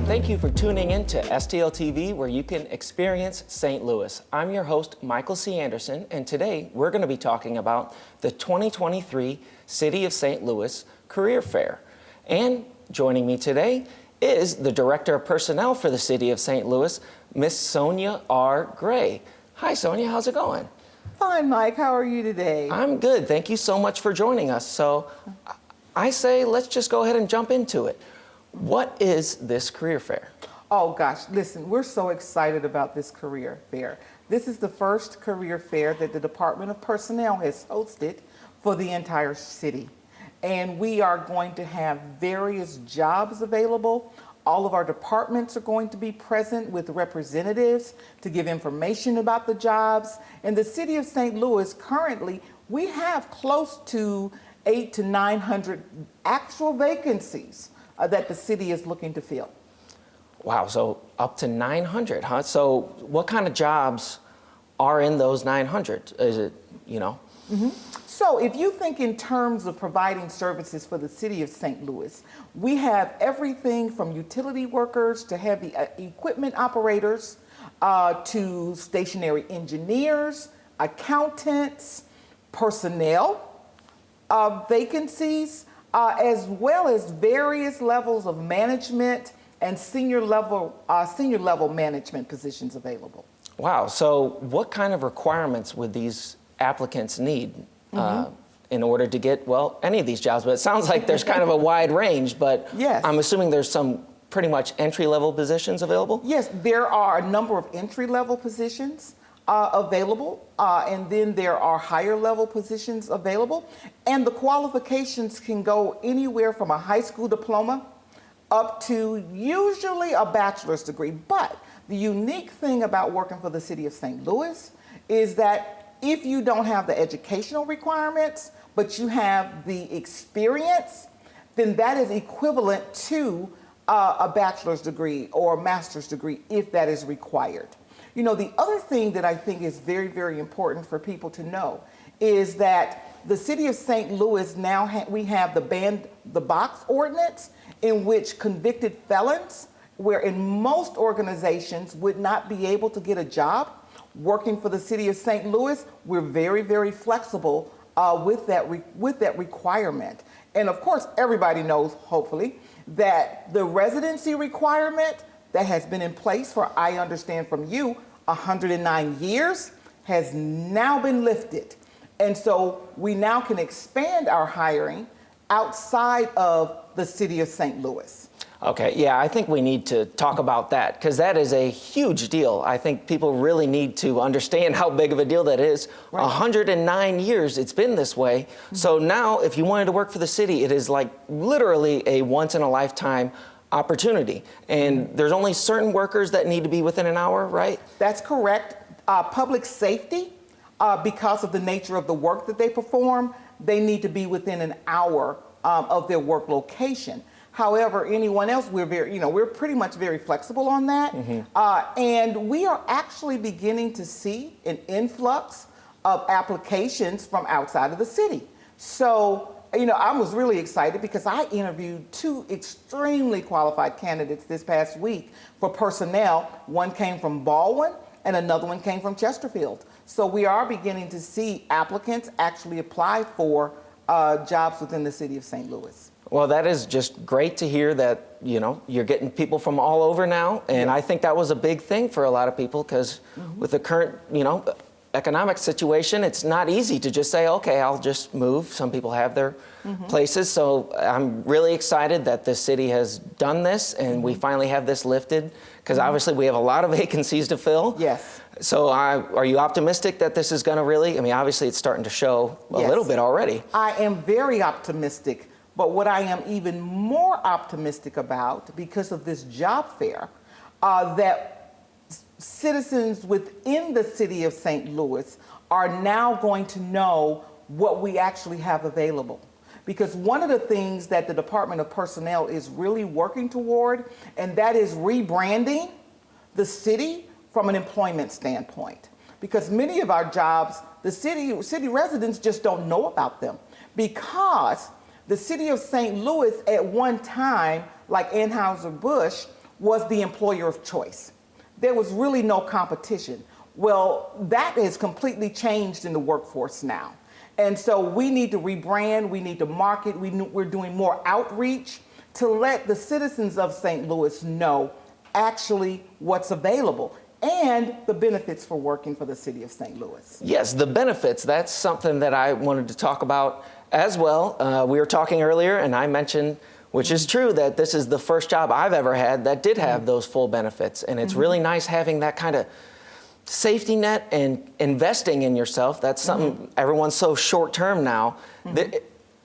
Thank you for tuning in to STL TV, where you can experience St. Louis. I'm your host, Michael C. Anderson, and today we're going to be talking about the 2023 City of St. Louis Career Fair. And joining me today is the Director of Personnel for the City of St. Louis, Miss Sonya R. Gray. Hi, Sonya. How's it going? Fine, Mike. How are you today? I'm good. Thank you so much for joining us. So I say let's just go ahead and jump into it. What is this career fair? Oh gosh, listen, we're so excited about this career fair. This is the first career fair that the Department of Personnel has hosted for the entire city. And we are going to have various jobs available. All of our departments are going to be present with representatives to give information about the jobs. In the city of St. Louis, currently, we have close to 800 to 900 actual vacancies that the city is looking to fill. Wow, so up to 900, huh? So what kind of jobs are in those 900? Is it, you know? So if you think in terms of providing services for the city of St. Louis, we have everything from utility workers to heavy equipment operators to stationary engineers, accountants, personnel vacancies, as well as various levels of management and senior level management positions available. Wow, so what kind of requirements would these applicants need in order to get, well, any of these jobs? But it sounds like there's kind of a wide range, but yes. I'm assuming there's some pretty much entry-level positions available? Yes, there are a number of entry-level positions available, and then there are higher level positions available, and the qualifications can go anywhere from a high school diploma up to usually a bachelor's degree. But the unique thing about working for the city of St. Louis is that if you don't have the educational requirements, but you have the experience, then that is equivalent to a bachelor's degree or a master's degree if that is required. You know, the other thing that I think is very, very important for people to know is that the city of St. Louis now we have the box ordinance, in which convicted felons, where in most organizations would not be able to get a job working for the city of St. Louis, we're very, very flexible with that requirement. And of course, everybody knows, hopefully, that the residency requirement that has been in place for, I understand from you, 109 years has now been lifted. And so we now can expand our hiring outside of the city of St. Louis. Okay, yeah, I think we need to talk about that because that is a huge deal. I think people really need to understand how big of a deal that is. Right. 109 years it's been this way. So now if you wanted to work for the city, it is like literally a once in a lifetime opportunity. And there's only certain workers that need to be within an hour, right? That's correct. Public safety, because of the nature of the work that they perform, they need to be within an hour of their work location. However, anyone else, we're pretty much very flexible on that. And we are actually beginning to see an influx of applications from outside of the city. So, you know, I was really excited because I interviewed two extremely qualified candidates this past week for personnel. One came from Baldwin and another one came from Chesterfield. So we are beginning to see applicants actually apply for jobs within the city of St. Louis. Well, that is just great to hear that, you know, you're getting people from all over now. And I think that was a big thing for a lot of people because with the current, you know, economic situation, it's not easy to just say, okay, I'll just move. Some people have their places. So I'm really excited that the city has done this and we finally have this lifted because obviously we have a lot of vacancies to fill. Yes. So are you optimistic that this is going to really, I mean, obviously it's starting to show a little bit already. I am very optimistic. But what I am even more optimistic about, because of this job fair, that citizens within the city of St. Louis are now going to know what we actually have available. Because one of the things that the Department of Personnel is really working toward, and that is rebranding the city from an employment standpoint. Because many of our jobs, the city residents just don't know about them because the city of St. Louis at one time, like Anheuser-Busch, was the employer of choice. There was really no competition. Well, that has completely changed in the workforce now. And so we need to rebrand, we need to market, we're doing more outreach to let the citizens of St. Louis know actually what's available and the benefits for working for the city of St. Louis. Yes, the benefits, that's something that I wanted to talk about as well. We were talking earlier and I mentioned, which is true, that this is the first job I've ever had that did have those full benefits. And it's really nice having that kind of safety net and investing in yourself. That's something everyone's so short term now.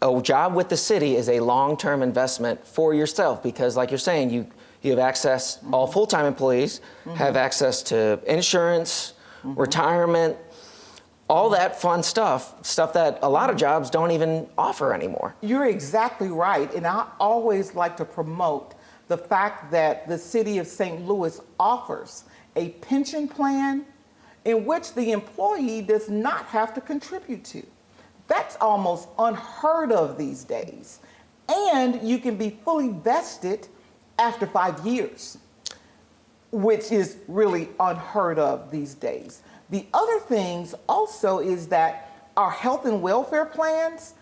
A job with the city is a long-term investment for yourself because, like you're saying, you have access, all full-time employees have access to insurance, retirement, all that fun stuff that a lot of jobs don't even offer anymore. You're exactly right. And I always like to promote the fact that the city of St. Louis offers a pension plan in which the employee does not have to contribute to. That's almost unheard of these days. And you can be fully vested after 5 years, which is really unheard of these days. The other things also is that our health and welfare plans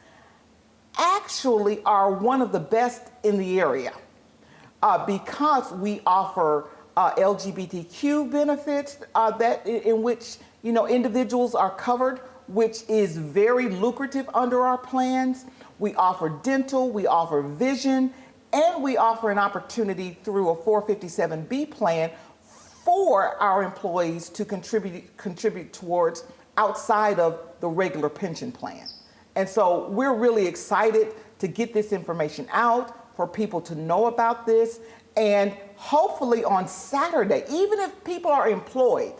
actually are one of the best in the area because we offer LGBTQ benefits in which individuals are covered, which is very lucrative under our plans. We offer dental, we offer vision, and we offer an opportunity through a 457B plan for our employees to contribute towards outside of the regular pension plan. And so we're really excited to get this information out for people to know about this. And hopefully on Saturday, even if people are employed,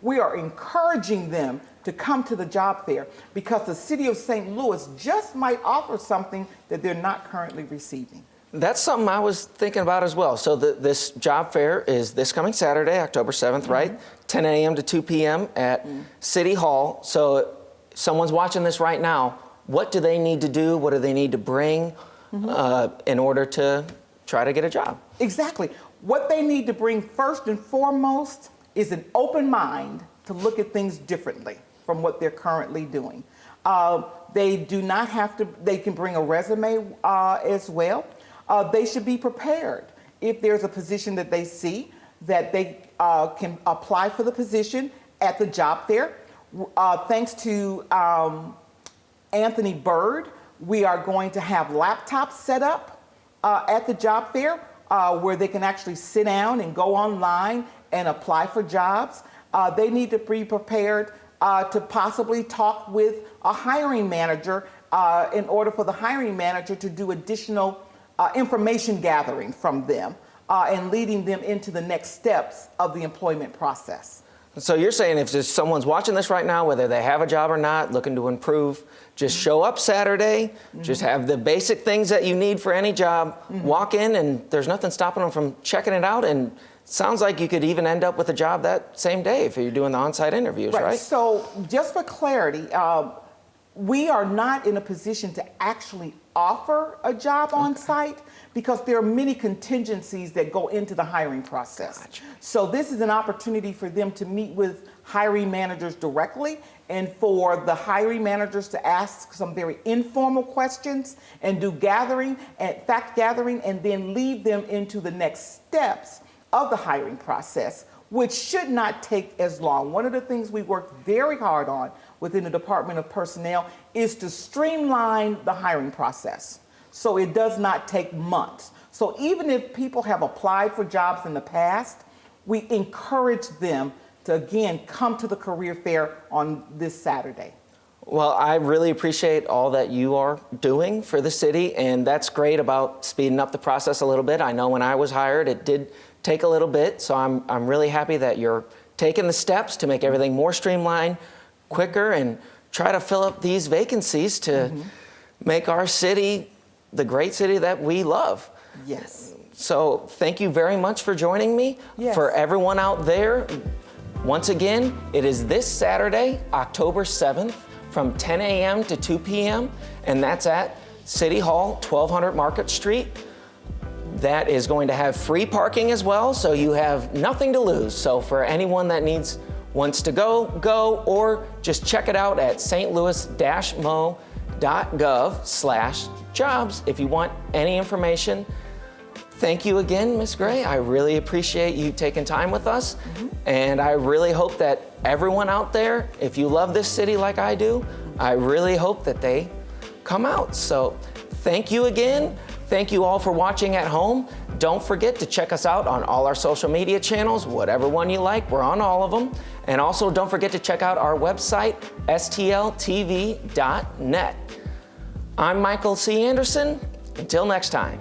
we are encouraging them to come to the job fair because the city of St. Louis just might offer something that they're not currently receiving. That's something I was thinking about as well. So this job fair is this coming Saturday, October 7th, right? 10 a.m. to 2 p.m. at City Hall. So if someone's watching this right now, what do they need to do? What do they need to bring in order to try to get a job? Exactly. What they need to bring first and foremost is an open mind to look at things differently from what they're currently doing. They do not have to, they can bring a resume as well. They should be prepared. If there's a position that they see, that they can apply for the position at the job fair. Thanks to Anthony Bird, we are going to have laptops set up at the job fair where they can actually sit down and go online and apply for jobs. They need to be prepared to possibly talk with a hiring manager in order for the hiring manager to do additional information gathering from them and leading them into the next steps of the employment process. So you're saying if just someone's watching this right now, whether they have a job or not, looking to improve, just show up Saturday, just have the basic things that you need for any job, walk in, and there's nothing stopping them from checking it out. And it sounds like you could even end up with a job that same day if you're doing the on-site interviews, right? So just for clarity, we are not in a position to actually offer a job on site because there are many contingencies that go into the hiring process. Gotcha. So this is an opportunity for them to meet with hiring managers directly and for the hiring managers to ask some very informal questions and do fact gathering and then lead them into the next steps of the hiring process, which should not take as long. One of the things we worked very hard on within the Department of Personnel is to streamline the hiring process so it does not take months. So even if people have applied for jobs in the past, we encourage them to, again, come to the career fair on this Saturday. Well, I really appreciate all that you are doing for the city, and that's great about speeding up the process a little bit. I know when I was hired, it did take a little bit, so I'm really happy that you're taking the steps to make everything more streamlined, quicker, and try to fill up these vacancies to make our city the great city that we love. Yes. So thank you very much for joining me. Yes. For everyone out there, once again, it is this Saturday, October 7th, from 10 a.m. to 2 p.m., and that's at City Hall, 1200 Market Street. that is going to have free parking as well, so you have nothing to lose. So for anyone that wants to go, or just check it out at stlouis-mo.gov/jobs if you want any information. Thank you again, Ms. Gray. I really appreciate you taking time with us. And I really hope that everyone out there, if you love this city like I do, I really hope that they come out. So thank you again. Thank you all for watching at home. Don't forget to check us out on all our social media channels, whatever one you like, we're on all of them. And also don't forget to check out our website, stltv.net. I'm Michael C. Anderson. Until next time.